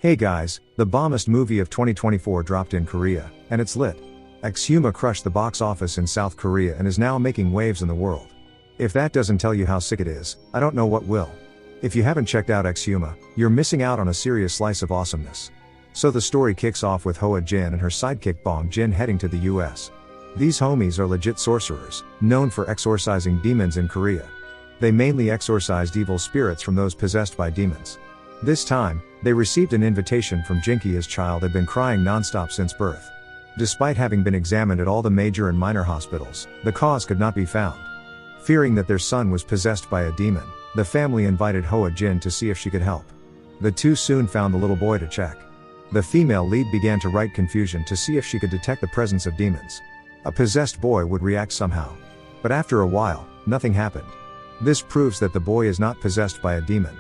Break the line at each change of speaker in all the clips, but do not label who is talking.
Hey guys, the bombest movie of 2024 dropped in Korea, and it's lit. Exhuma crushed the box office in South Korea and is now making waves in the world. If that doesn't tell you how sick it is, I don't know what will. If you haven't checked out Exhuma, you're missing out on a serious slice of awesomeness. So the story kicks off with Hoa Jin and her sidekick Bong Jin heading to the US. These homies are legit sorcerers, known for exorcising demons in Korea. They mainly exorcised evil spirits from those possessed by demons. This time, they received an invitation from Jinky. His child had been crying nonstop since birth. Despite having been examined at all the major and minor hospitals, the cause could not be found. Fearing that their son was possessed by a demon, the family invited Hoa Jin to see if she could help. The two soon found the little boy to check. The female lead began to write confusion to see if she could detect the presence of demons. A possessed boy would react somehow. But after a while, nothing happened. This proves that the boy is not possessed by a demon.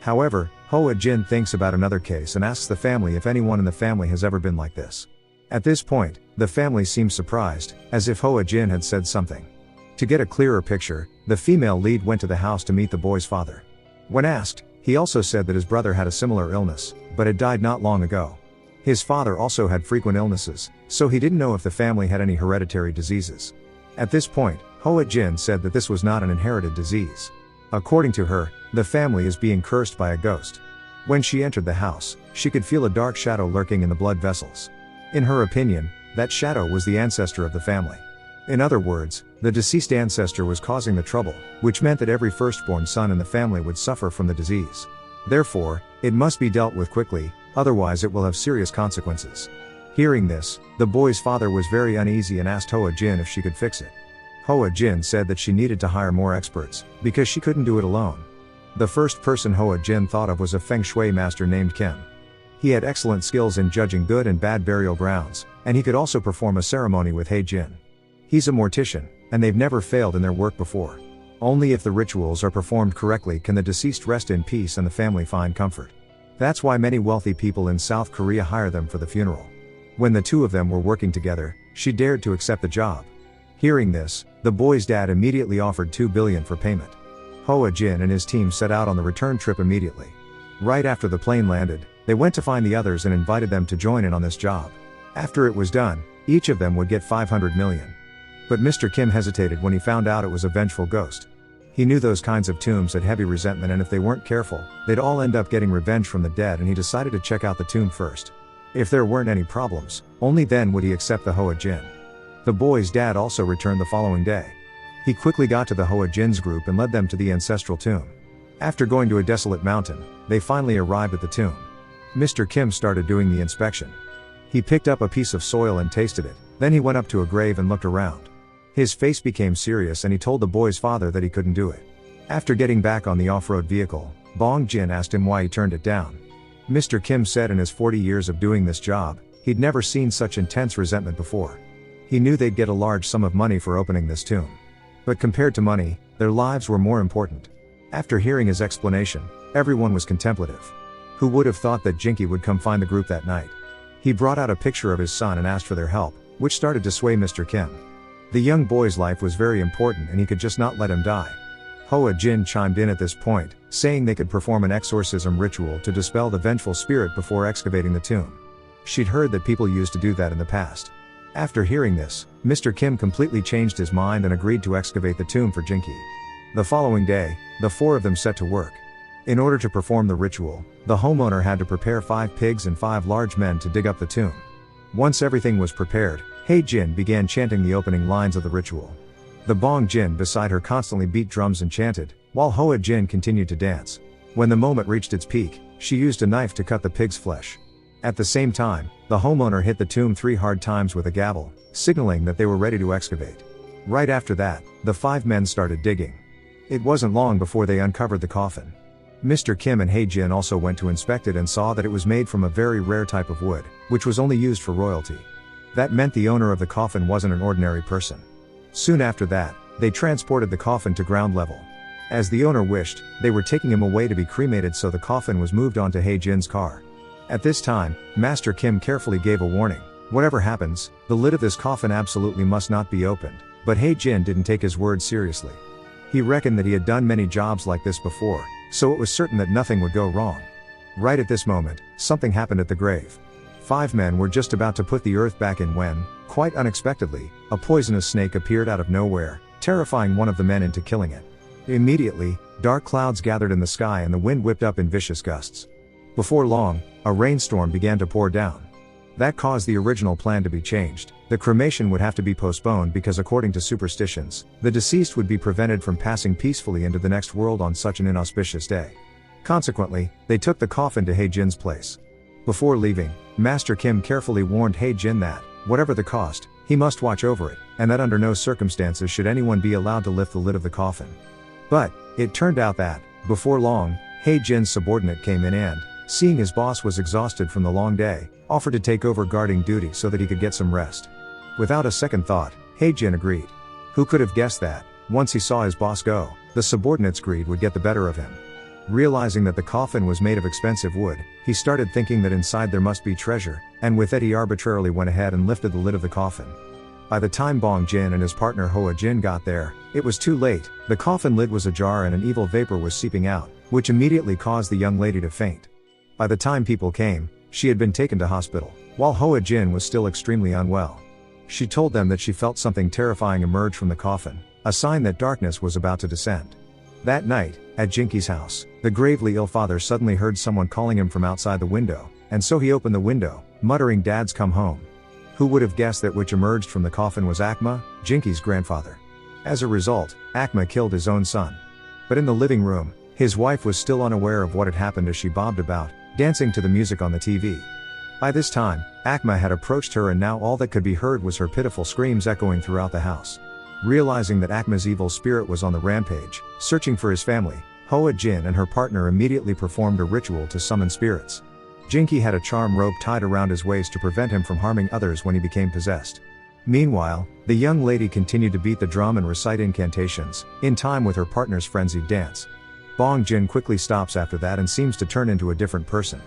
However, Hoa Jin thinks about another case and asks the family if anyone in the family has ever been like this. At this point, the family seems surprised, as if Hoa Jin had said something. To get a clearer picture, the female lead went to the house to meet the boy's father. When asked, he also said that his brother had a similar illness, but had died not long ago. His father also had frequent illnesses, so he didn't know if the family had any hereditary diseases. At this point, Hoa Jin said that this was not an inherited disease. According to her, the family is being cursed by a ghost. When she entered the house, she could feel a dark shadow lurking in the blood vessels. In her opinion, that shadow was the ancestor of the family. In other words, the deceased ancestor was causing the trouble, which meant that every firstborn son in the family would suffer from the disease. Therefore, it must be dealt with quickly, otherwise it will have serious consequences. Hearing this, the boy's father was very uneasy and asked Hoa Jin if she could fix it. Hoa Jin said that she needed to hire more experts, because she couldn't do it alone. The first person Hoa Jin thought of was a feng shui master named Kim. He had excellent skills in judging good and bad burial grounds, and he could also perform a ceremony with Hoa Jin. He's a mortician, and they've never failed in their work before. Only if the rituals are performed correctly can the deceased rest in peace and the family find comfort. That's why many wealthy people in South Korea hire them for the funeral. When the two of them were working together, she dared to accept the job. Hearing this, the boy's dad immediately offered 2 billion for payment. Hoa Jin and his team set out on the return trip immediately. Right after the plane landed, they went to find the others and invited them to join in on this job. After it was done, each of them would get 500 million. But Mr. Kim hesitated when he found out it was a vengeful ghost. He knew those kinds of tombs had heavy resentment, and if they weren't careful, they'd all end up getting revenge from the dead, and he decided to check out the tomb first. If there weren't any problems, only then would he accept the Hoa Jin. The boy's dad also returned the following day. He quickly got to the Hoa Jin's group and led them to the ancestral tomb. After going to a desolate mountain, they finally arrived at the tomb. Mr. Kim started doing the inspection. He picked up a piece of soil and tasted it, then he went up to a grave and looked around. His face became serious and he told the boy's father that he couldn't do it. After getting back on the off-road vehicle, Bong Jin asked him why he turned it down. Mr. Kim said in his 40 years of doing this job, he'd never seen such intense resentment before. He knew they'd get a large sum of money for opening this tomb. But compared to money, their lives were more important. After hearing his explanation, everyone was contemplative. Who would have thought that Jinky would come find the group that night? He brought out a picture of his son and asked for their help, which started to sway Mr. Kim. The young boy's life was very important and he could just not let him die. Hoa Jin chimed in at this point, saying they could perform an exorcism ritual to dispel the vengeful spirit before excavating the tomb. She'd heard that people used to do that in the past. After hearing this, Mr. Kim completely changed his mind and agreed to excavate the tomb for Jinky. The following day, the four of them set to work. In order to perform the ritual, the homeowner had to prepare 5 pigs and 5 large men to dig up the tomb. Once everything was prepared, Hoa Jin began chanting the opening lines of the ritual. The Bong Jin beside her constantly beat drums and chanted, while Hoa Jin continued to dance. When the moment reached its peak, she used a knife to cut the pig's flesh. At the same time, the homeowner hit the tomb 3 hard times with a gavel, signaling that they were ready to excavate. Right after that, the 5 men started digging. It wasn't long before they uncovered the coffin. Mr. Kim and Hoa Jin also went to inspect it and saw that it was made from a very rare type of wood, which was only used for royalty. That meant the owner of the coffin wasn't an ordinary person. Soon after that, they transported the coffin to ground level. As the owner wished, they were taking him away to be cremated, so the coffin was moved onto Hoa Jin's car. At this time, Master Kim carefully gave a warning. Whatever happens, the lid of this coffin absolutely must not be opened, but Hoa Jin didn't take his word seriously. He reckoned that he had done many jobs like this before, so it was certain that nothing would go wrong. Right at this moment, something happened at the grave. 5 men were just about to put the earth back in when, quite unexpectedly, a poisonous snake appeared out of nowhere, terrifying one of the men into killing it. Immediately, dark clouds gathered in the sky and the wind whipped up in vicious gusts. Before long, a rainstorm began to pour down. That caused the original plan to be changed. The cremation would have to be postponed because, according to superstitions, the deceased would be prevented from passing peacefully into the next world on such an inauspicious day. Consequently, they took the coffin to Hae-jin's place. Before leaving, Master Kim carefully warned Hae-jin that, whatever the cost, he must watch over it, and that under no circumstances should anyone be allowed to lift the lid of the coffin. But, it turned out that, before long, Hae-jin's subordinate came in and, seeing his boss was exhausted from the long day, offered to take over guarding duty so that he could get some rest. Without a second thought, Hae-jin agreed. Who could have guessed that, once he saw his boss go, the subordinate's greed would get the better of him. Realizing that the coffin was made of expensive wood, he started thinking that inside there must be treasure, and with it he arbitrarily went ahead and lifted the lid of the coffin. By the time Bong Jin and his partner Hoa Jin got there, it was too late. The coffin lid was ajar and an evil vapor was seeping out, which immediately caused the young lady to faint. By the time people came, she had been taken to hospital, while Hoa Jin was still extremely unwell. She told them that she felt something terrifying emerge from the coffin, a sign that darkness was about to descend. That night, at Jinki's house, the gravely ill father suddenly heard someone calling him from outside the window, and so he opened the window, muttering, "Dad's come home." Who would have guessed that which emerged from the coffin was Akma, Jinki's grandfather. As a result, Akma killed his own son. But in the living room, his wife was still unaware of what had happened as she bobbed about, dancing to the music on the TV. By this time, Akma had approached her and now all that could be heard was her pitiful screams echoing throughout the house. Realizing that Akma's evil spirit was on the rampage, searching for his family, Hoa Jin and her partner immediately performed a ritual to summon spirits. Jinki had a charm rope tied around his waist to prevent him from harming others when he became possessed. Meanwhile, the young lady continued to beat the drum and recite incantations, in time with her partner's frenzied dance. Bong Jin quickly stops after that and seems to turn into a different person.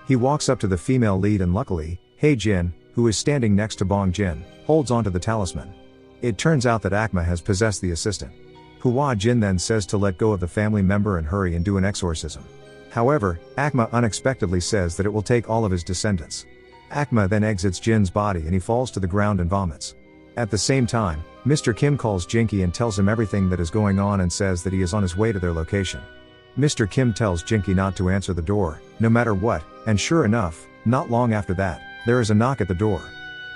He walks up to the female lead and luckily, Hae-jin, who is standing next to Bong Jin, holds onto the talisman. It turns out that Akma has possessed the assistant. Hoa Jin then says to let go of the family member and hurry and do an exorcism. However, Akma unexpectedly says that it will take all of his descendants. Akma then exits Jin's body and he falls to the ground and vomits. At the same time, Mr. Kim calls Jinki and tells him everything that is going on and says that he is on his way to their location. Mr. Kim tells Jinki not to answer the door, no matter what, and sure enough, not long after that, there is a knock at the door.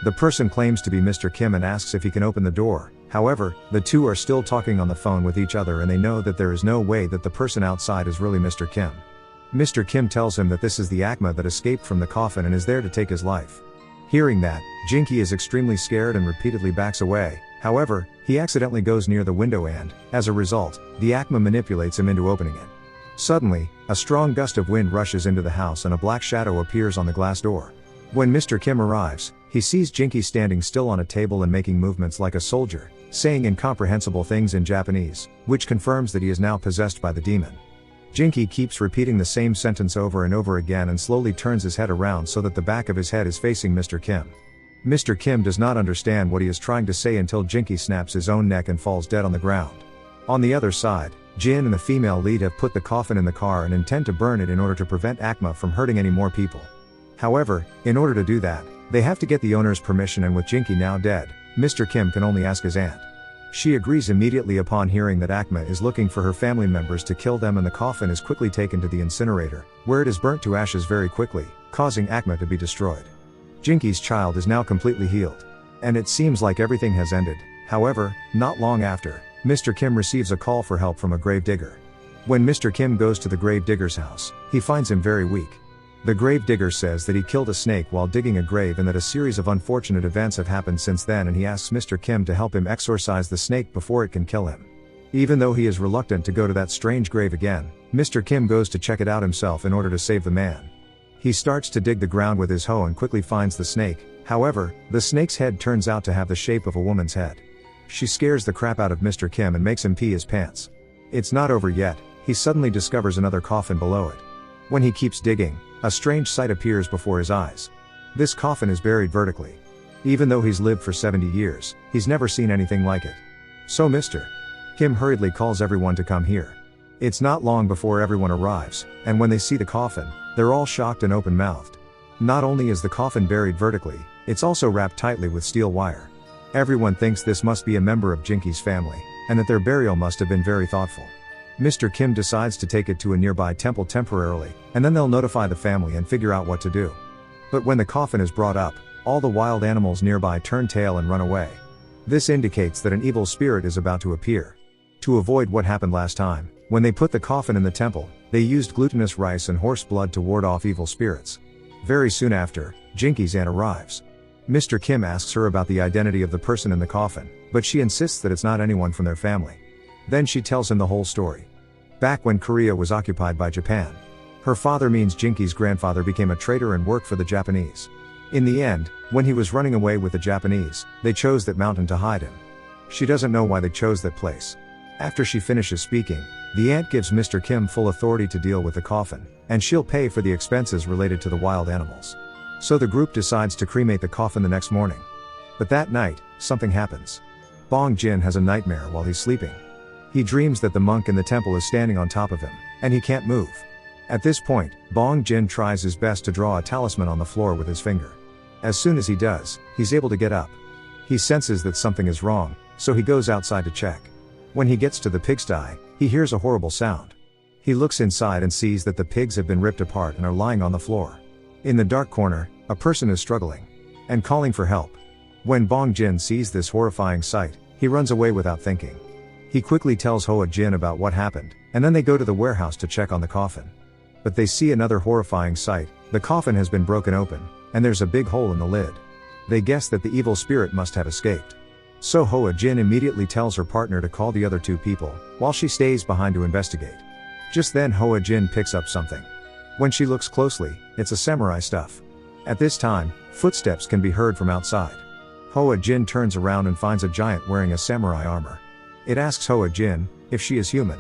The person claims to be Mr. Kim and asks if he can open the door. However, the two are still talking on the phone with each other and they know that there is no way that the person outside is really Mr. Kim. Mr. Kim tells him that this is the Akma that escaped from the coffin and is there to take his life. Hearing that, Jinki is extremely scared and repeatedly backs away. However, he accidentally goes near the window and, as a result, the Akma manipulates him into opening it. Suddenly, a strong gust of wind rushes into the house and a black shadow appears on the glass door. When Mr. Kim arrives, he sees Jinki standing still on a table and making movements like a soldier, saying incomprehensible things in Japanese, which confirms that he is now possessed by the demon. Jinki keeps repeating the same sentence over and over again and slowly turns his head around so that the back of his head is facing Mr. Kim. Mr. Kim does not understand what he is trying to say until Jinki snaps his own neck and falls dead on the ground. On the other side, Jin and the female lead have put the coffin in the car and intend to burn it in order to prevent Akma from hurting any more people. However, in order to do that, they have to get the owner's permission, and with Jinki now dead, Mr. Kim can only ask his aunt. She agrees immediately upon hearing that Akma is looking for her family members to kill them, and the coffin is quickly taken to the incinerator, where it is burnt to ashes very quickly, causing Akma to be destroyed. Jinki's child is now completely healed. And it seems like everything has ended. However, not long after, Mr. Kim receives a call for help from a gravedigger. When Mr. Kim goes to the gravedigger's house, he finds him very weak. The gravedigger says that he killed a snake while digging a grave and that a series of unfortunate events have happened since then, and he asks Mr. Kim to help him exorcise the snake before it can kill him. Even though he is reluctant to go to that strange grave again, Mr. Kim goes to check it out himself in order to save the man. He starts to dig the ground with his hoe and quickly finds the snake. However, the snake's head turns out to have the shape of a woman's head. She scares the crap out of Mr. Kim and makes him pee his pants. It's not over yet. He suddenly discovers another coffin below it. When he keeps digging, a strange sight appears before his eyes. This coffin is buried vertically. Even though he's lived for 70 years, he's never seen anything like it. So Mr. Kim hurriedly calls everyone to come here. It's not long before everyone arrives, and when they see the coffin, they're all shocked and open-mouthed. Not only is the coffin buried vertically, it's also wrapped tightly with steel wire. Everyone thinks this must be a member of Jinky's family, and that their burial must have been very thoughtful. Mr. Kim decides to take it to a nearby temple temporarily, and then they'll notify the family and figure out what to do. But when the coffin is brought up, all the wild animals nearby turn tail and run away. This indicates that an evil spirit is about to appear. To avoid what happened last time, when they put the coffin in the temple, they used glutinous rice and horse blood to ward off evil spirits. Very soon after, Jinky's aunt arrives. Mr. Kim asks her about the identity of the person in the coffin, but she insists that it's not anyone from their family. Then she tells him the whole story. Back when Korea was occupied by Japan, her father means Jinky's grandfather became a traitor and worked for the Japanese. In the end, when he was running away with the Japanese, they chose that mountain to hide him. She doesn't know why they chose that place. After she finishes speaking, the aunt gives Mr. Kim full authority to deal with the coffin, and she'll pay for the expenses related to the wild animals. So the group decides to cremate the coffin the next morning. But that night, something happens. Bong Jin has a nightmare while he's sleeping. He dreams that the monk in the temple is standing on top of him, and he can't move. At this point, Bong Jin tries his best to draw a talisman on the floor with his finger. As soon as he does, he's able to get up. He senses that something is wrong, so he goes outside to check. When he gets to the pigsty, he hears a horrible sound. He looks inside and sees that the pigs have been ripped apart and are lying on the floor. In the dark corner, a person is struggling and calling for help. When Bong Jin sees this horrifying sight, he runs away without thinking. He quickly tells Hoa Jin about what happened, and then they go to the warehouse to check on the coffin. But they see another horrifying sight. The coffin has been broken open, and there's a big hole in the lid. They guess that the evil spirit must have escaped. So Hoa Jin immediately tells her partner to call the other two people, while she stays behind to investigate. Just then Hoa Jin picks up something. When she looks closely, it's a samurai stuff. At this time, footsteps can be heard from outside. Hoa Jin turns around and finds a giant wearing a samurai armor. It asks Hoa Jin if she is human.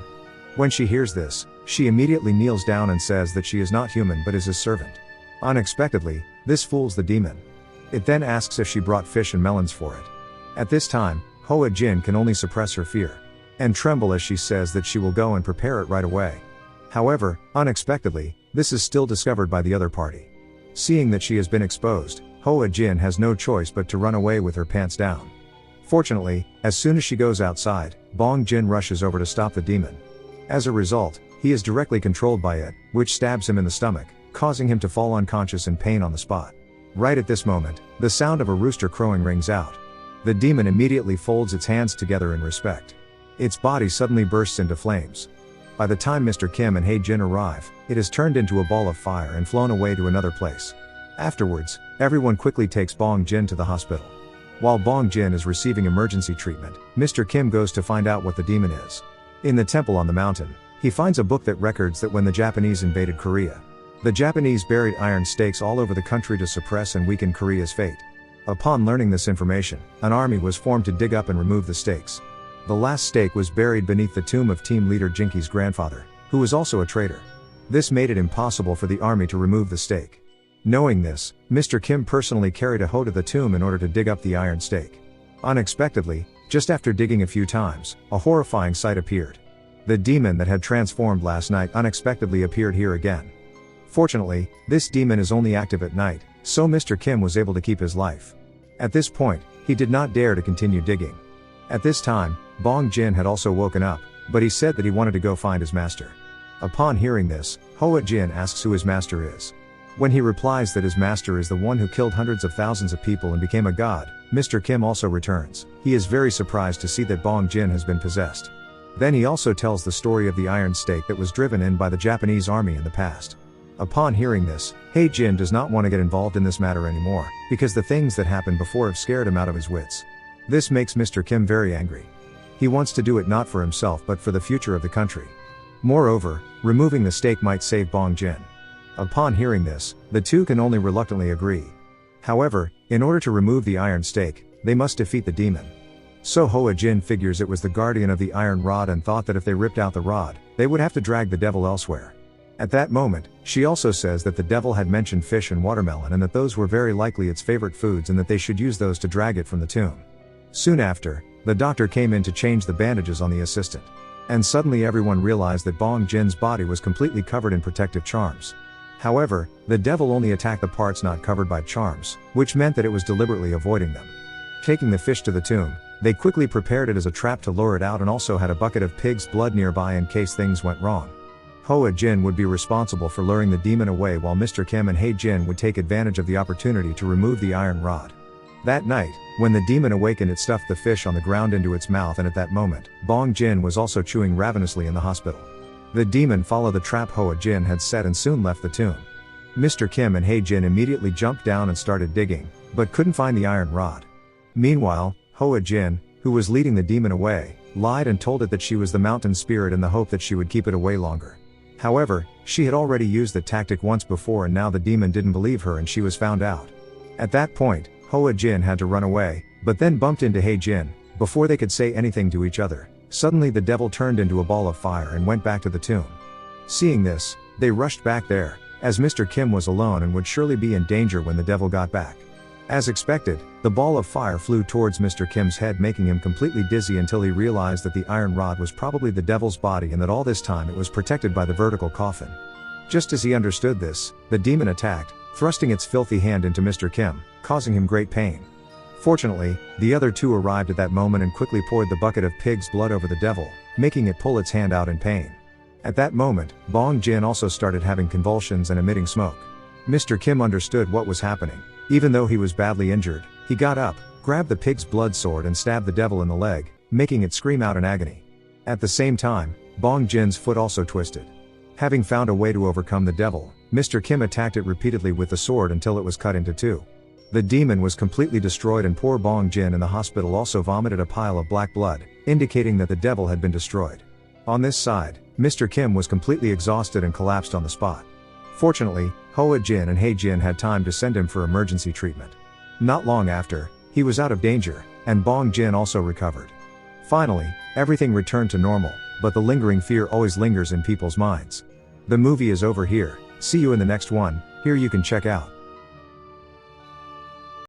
When she hears this, she immediately kneels down and says that she is not human but is his servant. Unexpectedly, this fools the demon. It then asks if she brought fish and melons for it. At this time, Hoa Jin can only suppress her fear and tremble as she says that she will go and prepare it right away. However, unexpectedly, this is still discovered by the other party. Seeing that she has been exposed, Hoa Jin has no choice but to run away with her pants down. Fortunately, as soon as she goes outside, Bong Jin rushes over to stop the demon. As a result, he is directly controlled by it, which stabs him in the stomach, causing him to fall unconscious in pain on the spot. Right at this moment, the sound of a rooster crowing rings out. The demon immediately folds its hands together in respect. Its body suddenly bursts into flames. By the time Mr. Kim and Hae Jin arrive, it has turned into a ball of fire and flown away to another place. Afterwards, everyone quickly takes Bong Jin to the hospital. While Bong Jin is receiving emergency treatment, Mr. Kim goes to find out what the demon is. In the temple on the mountain, he finds a book that records that when the Japanese invaded Korea, the Japanese buried iron stakes all over the country to suppress and weaken Korea's fate. Upon learning this information, an army was formed to dig up and remove the stakes. The last stake was buried beneath the tomb of team leader Jinky's grandfather, who was also a traitor. This made it impossible for the army to remove the stake. Knowing this, Mr. Kim personally carried a hoe to the tomb in order to dig up the iron stake. Unexpectedly, just after digging a few times, a horrifying sight appeared. The demon that had transformed last night unexpectedly appeared here again. Fortunately, this demon is only active at night, so Mr. Kim was able to keep his life. At this point, he did not dare to continue digging. At this time, Bong Jin had also woken up, but he said that he wanted to go find his master. Upon hearing this, Hoa Jin asks who his master is. When he replies that his master is the one who killed hundreds of thousands of people and became a god, Mr. Kim also returns. He is very surprised to see that Bong Jin has been possessed. Then he also tells the story of the iron stake that was driven in by the Japanese army in the past. Upon hearing this, Hae Jin does not want to get involved in this matter anymore, because the things that happened before have scared him out of his wits. This makes Mr. Kim very angry. He wants to do it not for himself but for the future of the country. Moreover, removing the stake might save Bong Jin. Upon hearing this, the two can only reluctantly agree. However, in order to remove the iron stake, they must defeat the demon. So Hoa Jin figures it was the guardian of the iron rod and thought that if they ripped out the rod, they would have to drag the devil elsewhere. At that moment, she also says that the devil had mentioned fish and watermelon and that those were very likely its favorite foods and that they should use those to drag it from the tomb. Soon after, the doctor came in to change the bandages on the assistant. And suddenly everyone realized that Bong Jin's body was completely covered in protective charms. However, the devil only attacked the parts not covered by charms, which meant that it was deliberately avoiding them. Taking the fish to the tomb, they quickly prepared it as a trap to lure it out and also had a bucket of pig's blood nearby in case things went wrong. Hoa Jin would be responsible for luring the demon away while Mr. Kim and Hei Jin would take advantage of the opportunity to remove the iron rod. That night, when the demon awakened, it stuffed the fish on the ground into its mouth, and at that moment, Bong Jin was also chewing ravenously in the hospital. The demon followed the trap Hoa Jin had set and soon left the tomb. Mr. Kim and Hei Jin immediately jumped down and started digging, but couldn't find the iron rod. Meanwhile, Hoa Jin, who was leading the demon away, lied and told it that she was the mountain spirit in the hope that she would keep it away longer. However, she had already used the tactic once before and now the demon didn't believe her and she was found out. At that point, Hoa Jin had to run away, but then bumped into Hei Jin. Before they could say anything to each other, suddenly the devil turned into a ball of fire and went back to the tomb. Seeing this, they rushed back there, as Mr. Kim was alone and would surely be in danger when the devil got back. As expected, the ball of fire flew towards Mr. Kim's head, making him completely dizzy until he realized that the iron rod was probably the devil's body and that all this time it was protected by the vertical coffin. Just as he understood this, the demon attacked, thrusting its filthy hand into Mr. Kim, causing him great pain. Fortunately, the other two arrived at that moment and quickly poured the bucket of pig's blood over the devil, making it pull its hand out in pain. At that moment, Bong Jin also started having convulsions and emitting smoke. Mr. Kim understood what was happening. Even though he was badly injured, he got up, grabbed the pig's blood sword and stabbed the devil in the leg, making it scream out in agony. At the same time, Bong Jin's foot also twisted. Having found a way to overcome the devil, Mr. Kim attacked it repeatedly with the sword until it was cut into two. The demon was completely destroyed and poor Bong Jin in the hospital also vomited a pile of black blood, indicating that the devil had been destroyed. On this side, Mr. Kim was completely exhausted and collapsed on the spot. Fortunately, Hoa Jin and Hei Jin had time to send him for emergency treatment. Not long after, he was out of danger, and Bong Jin also recovered. Finally, everything returned to normal, but the lingering fear always lingers in people's minds. The movie is over here. See you in the next one. Here you can check out